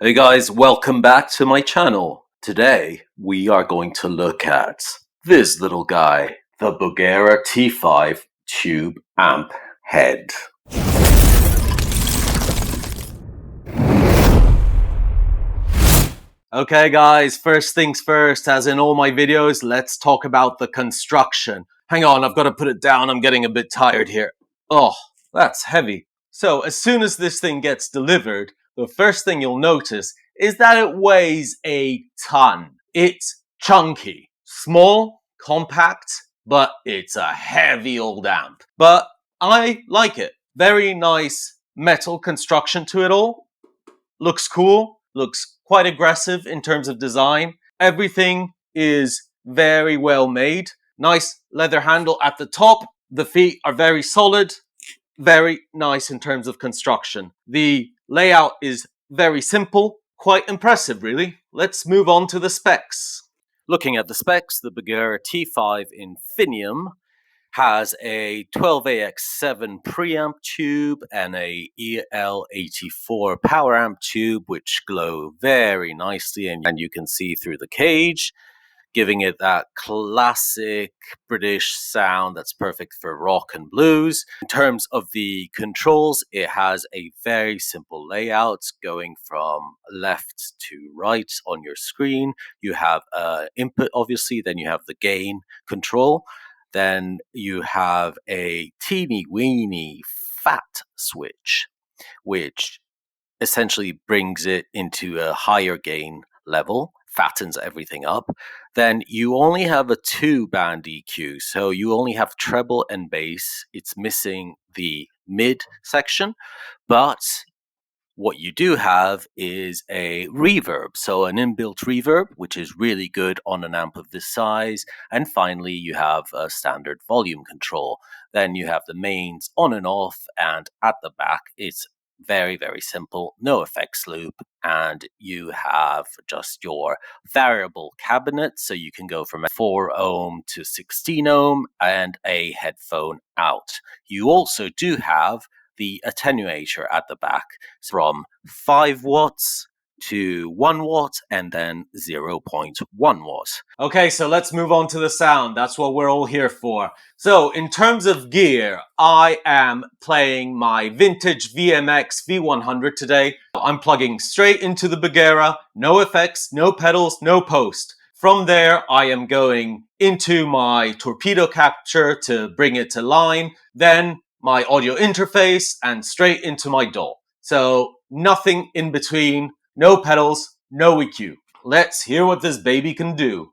Hey guys, welcome back to my channel. Today we are going to look at this little guy, the Bugera T5 tube amp head. Okay guys, first things first, as in all my videos, let's talk about the construction. Hang on, I've got to put it down, I'm getting a bit tired here. Oh, that's heavy. So as soon as this thing gets delivered, the first thing you'll notice is that it weighs a ton. It's chunky, small, compact, but it's a heavy old amp. But I like it. Very nice metal construction to it all. Looks cool, looks quite aggressive in terms of design. Everything is very well made. Nice leather handle at the top. The feet are very solid. Very nice in terms of construction. The layout is very simple, quite impressive really. Let's move on to the specs. Looking at the specs, the Bugera T5 Infinium has a 12AX7 preamp tube and a EL84 power amp tube, which glow very nicely, and you can see through the cage, giving it that classic British sound that's perfect for rock and blues. In terms of the controls, it has a very simple layout going from left to right on your screen. You have input, obviously, then you have the gain control. Then you have a teeny weeny fat switch, which essentially brings it into a higher gain level, fattens everything up. Then you only have a 2-band EQ, so you only have treble and bass. It's missing the mid section, but what you do have is a reverb, so an inbuilt reverb, which is really good on an amp of this size. And finally, you have a standard volume control. Then you have the mains on and off, and at the back, it's very, very simple, no effects loop, and you have just your variable cabinet, so you can go from 4 ohm to 16 ohm and a headphone out. You also do have the attenuator at the back from 5 watts to 1 watt and then 0.1 watt. Okay, so let's move on to the sound. That's what we're all here for. So in terms of gear, I am playing my vintage VMX V100 today. I'm plugging straight into the Bugera, no effects, no pedals, no post. From there, I am going into my torpedo capture to bring it to line, then my audio interface, and straight into my DAW. So nothing in between, no pedals, no EQ. Let's hear what this baby can do.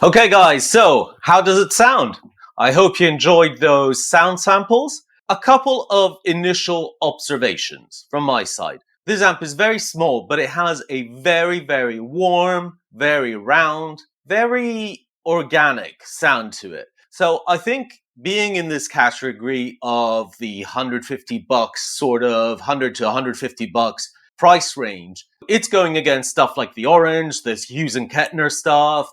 Okay guys, so how does it sound? I hope you enjoyed those sound samples. A couple of initial observations from my side. This amp is very small, but it has a very, very warm, very round, very organic sound to it. So I think being in this category of the $150 sort of 100 to $150 price range, it's going against stuff like the Orange, this Hughes and Kettner stuff,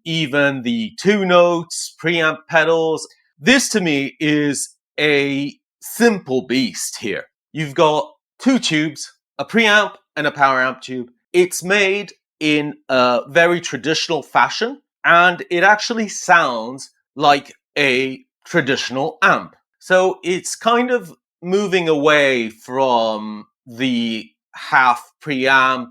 even the 2 notes, preamp pedals. This to me is a simple beast here. You've got 2 tubes, a preamp and a power amp tube. It's made in a very traditional fashion, and it actually sounds like a traditional amp. So it's kind of moving away from the half preamp,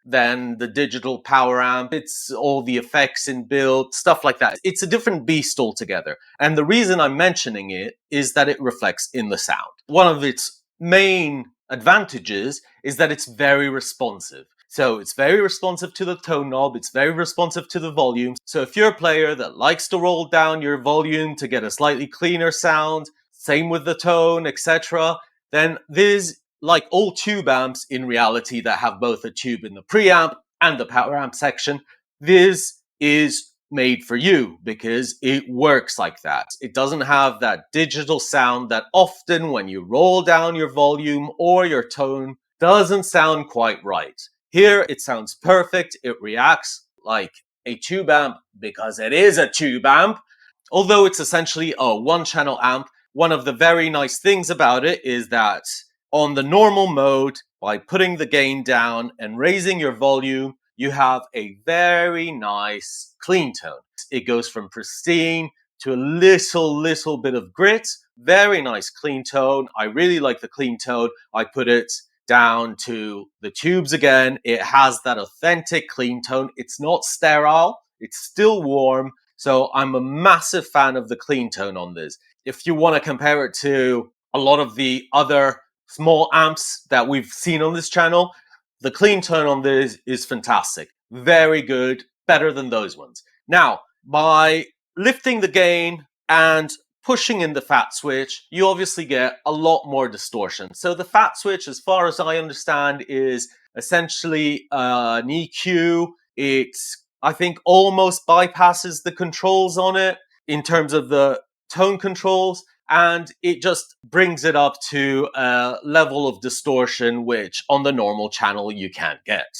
then the digital power amp. It's all the effects inbuilt, stuff like that. It's a different beast altogether. And the reason I'm mentioning it is that it reflects in the sound. One of its main advantages is that it's very responsive. So it's very responsive to the tone knob, it's very responsive to the volume. So if you're a player that likes to roll down your volume to get a slightly cleaner sound, same with the tone, etc., then there's, like all tube amps in reality that have both a tube in the preamp and the power amp section, this is made for you because it works like that. It doesn't have that digital sound that often when you roll down your volume or your tone doesn't sound quite right. Here it sounds perfect. It reacts like a tube amp because it is a tube amp. Although it's essentially a one-channel amp, one of the very nice things about it is that on the normal mode, by putting the gain down and raising your volume, you have a very nice clean tone. It goes from pristine to a little bit of grit. Very nice clean tone. I really like the clean tone. I put it down to the tubes again. It has that authentic clean tone. It's not sterile. It's still warm. So I'm a massive fan of the clean tone on this. If you want to compare it to a lot of the other small amps that we've seen on this channel, the clean tone on this is fantastic. Very good, better than those ones. Now, by lifting the gain and pushing in the fat switch, you obviously get a lot more distortion. So the fat switch, as far as I understand, is essentially an EQ. It, I think, almost bypasses the controls on it in terms of the tone controls, and it just brings it up to a level of distortion which on the normal channel you can't get.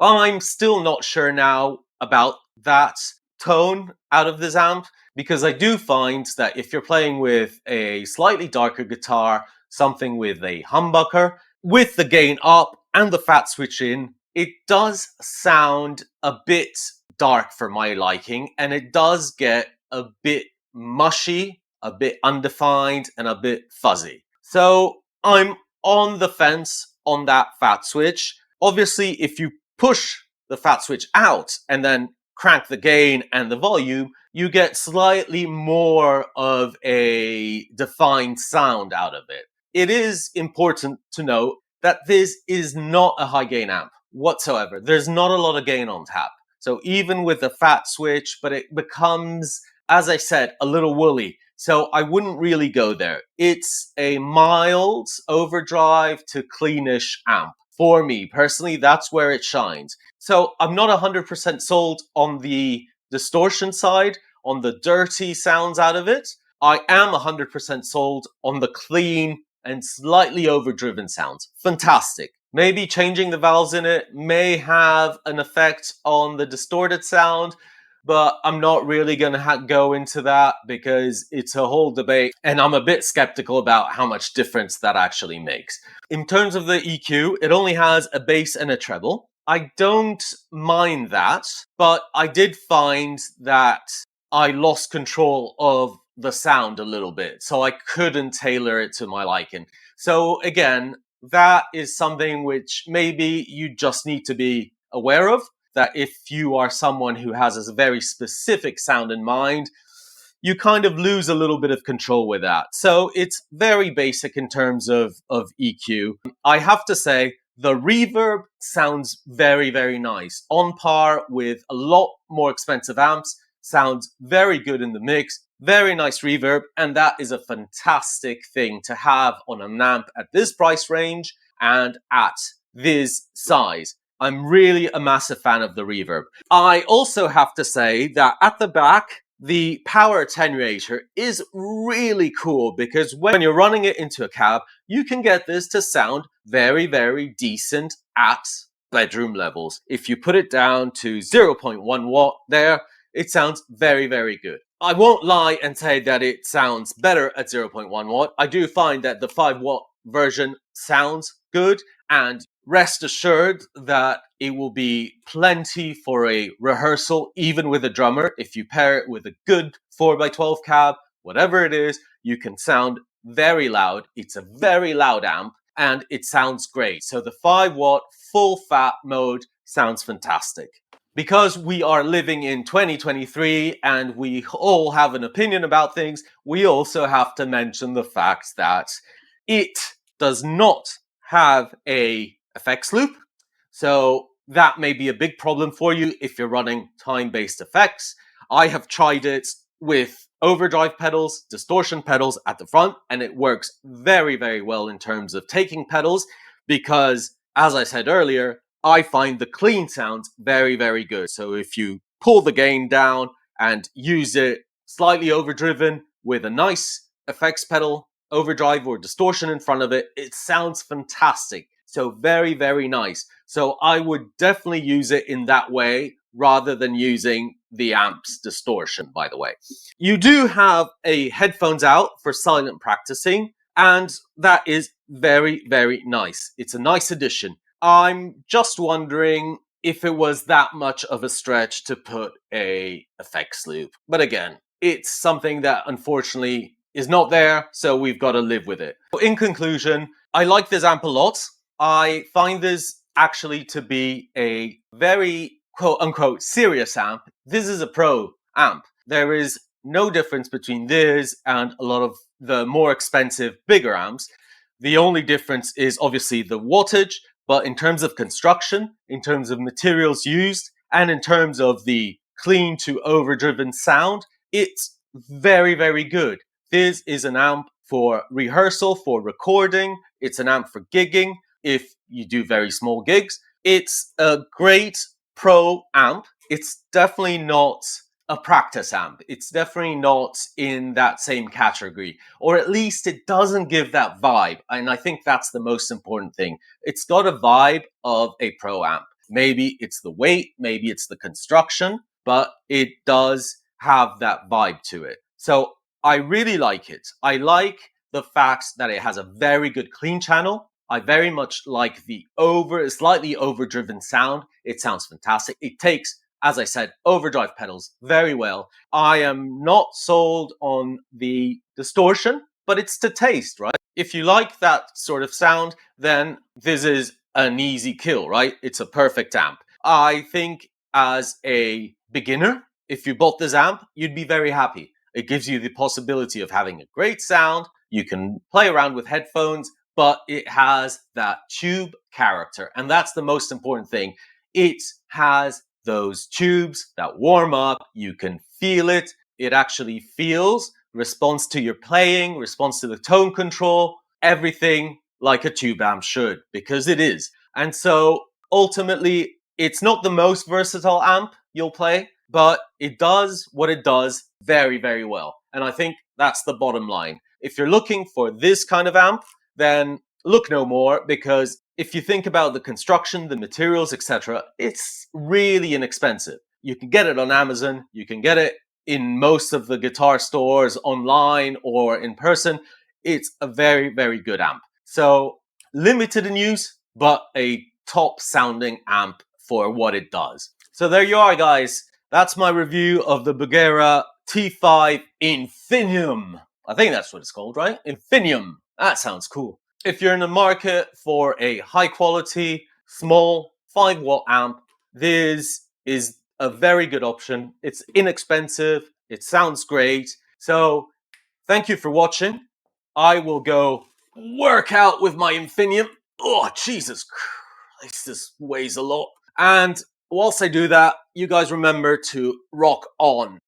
I'm still not sure now about that tone out of this amp, because I do find that if you're playing with a slightly darker guitar, something with a humbucker, with the gain up and the fat switch in, it does sound a bit dark for my liking, and it does get a bit mushy, a bit undefined, and a bit fuzzy. So I'm on the fence on that fat switch. Obviously, if you push the fat switch out and then crank the gain and the volume, you get slightly more of a defined sound out of it. It is important to note that this is not a high gain amp whatsoever. There's not a lot of gain on tap. So even with the fat switch, but it becomes, as I said, a little woolly. So I wouldn't really go there. It's a mild overdrive to cleanish amp. For me, personally, that's where it shines. So I'm not 100% sold on the distortion side, on the dirty sounds out of it. I am 100% sold on the clean and slightly overdriven sounds. Fantastic. Maybe changing the valves in it may have an effect on the distorted sound, but I'm not really going to go into that because it's a whole debate, and I'm a bit skeptical about how much difference that actually makes. In terms of the EQ, it only has a bass and a treble. I don't mind that, but I did find that I lost control of the sound a little bit, so I couldn't tailor it to my liking. So again, that is something which maybe you just need to be aware of, that if you are someone who has a very specific sound in mind, you kind of lose a little bit of control with that. So it's very basic in terms of EQ. I have to say, the reverb sounds very nice. On par with a lot more expensive amps, sounds very good in the mix, very nice reverb, and that is a fantastic thing to have on an amp at this price range and at this size. I'm really a massive fan of the reverb. I also have to say that at the back, the power attenuator is really cool, because when you're running it into a cab, you can get this to sound very decent at bedroom levels. If you put it down to 0.1 watt there, it sounds very, very good. I won't lie and say that it sounds better at 0.1 watt. I do find that the 5 watt version sounds good, and rest assured that it will be plenty for a rehearsal, even with a drummer. If you pair it with a good 4x12 cab, whatever it is, you can sound very loud. It's a very loud amp and it sounds great. So the 5 watt full fat mode sounds fantastic. Because we are living in 2023 and we all have an opinion about things, we also have to mention the fact that it does not have a effects loop. So that may be a big problem for you if you're running time-based effects. I have tried it with overdrive pedals, distortion pedals at the front, and it works very, very well in terms of taking pedals because, as I said earlier, I find the clean sounds very, very good. So if you pull the gain down and use it slightly overdriven with a nice effects pedal, overdrive or distortion in front of it, it sounds fantastic. So very, very nice. So I would definitely use it in that way rather than using the amp's distortion, by the way. You do have a headphones out for silent practicing, and that is very, very nice. It's a nice addition. I'm just wondering if it was that much of a stretch to put a effects loop. But again, it's something that unfortunately is not there, so we've got to live with it. In conclusion, I like this amp a lot. I find this actually to be a very quote unquote serious amp. This is a pro amp. There is no difference between this and a lot of the more expensive, bigger amps. The only difference is obviously the wattage, but in terms of construction, in terms of materials used, and in terms of the clean to overdriven sound, it's very, very good. This is an amp for rehearsal, for recording. It's an amp for gigging if you do very small gigs. It's a great pro amp. It's definitely not a practice amp. It's definitely not in that same category, or at least it doesn't give that vibe. And I think that's the most important thing. It's got a vibe of a pro amp. Maybe it's the weight, maybe it's the construction, but it does have that vibe to it. So I really like it. I like the fact that it has a very good clean channel. I very much like the slightly overdriven sound. It sounds fantastic. It takes, as I said, overdrive pedals very well. I am not sold on the distortion, but it's to taste, right? If you like that sort of sound, then this is an easy kill, right? It's a perfect amp. I think as a beginner, if you bought this amp, you'd be very happy. It gives you the possibility of having a great sound. You can play around with headphones, but it has that tube character. And that's the most important thing. It has those tubes that warm up. You can feel it. It actually feels, responds to your playing, responds to the tone control, everything like a tube amp should, because it is. And so ultimately, it's not the most versatile amp you'll play, but it does what it does very, very well. And I think that's the bottom line. If you're looking for this kind of amp, then look no more, because if you think about the construction, the materials, etc., it's really inexpensive. You can get it on Amazon, you can get it in most of the guitar stores online or in person. It's a very, very good amp. So limited in use, but a top sounding amp for what it does. So there you are, guys. That's my review of the Bugera T5 Infinium. I think that's what it's called, right? Infinium. That sounds cool. If you're in the market for a high quality, small 5 watt amp, this is a very good option. It's inexpensive. It sounds great. So thank you for watching. I will go work out with my Infinium. Oh, Jesus Christ, this weighs a lot. And whilst I do that, you guys remember to rock on.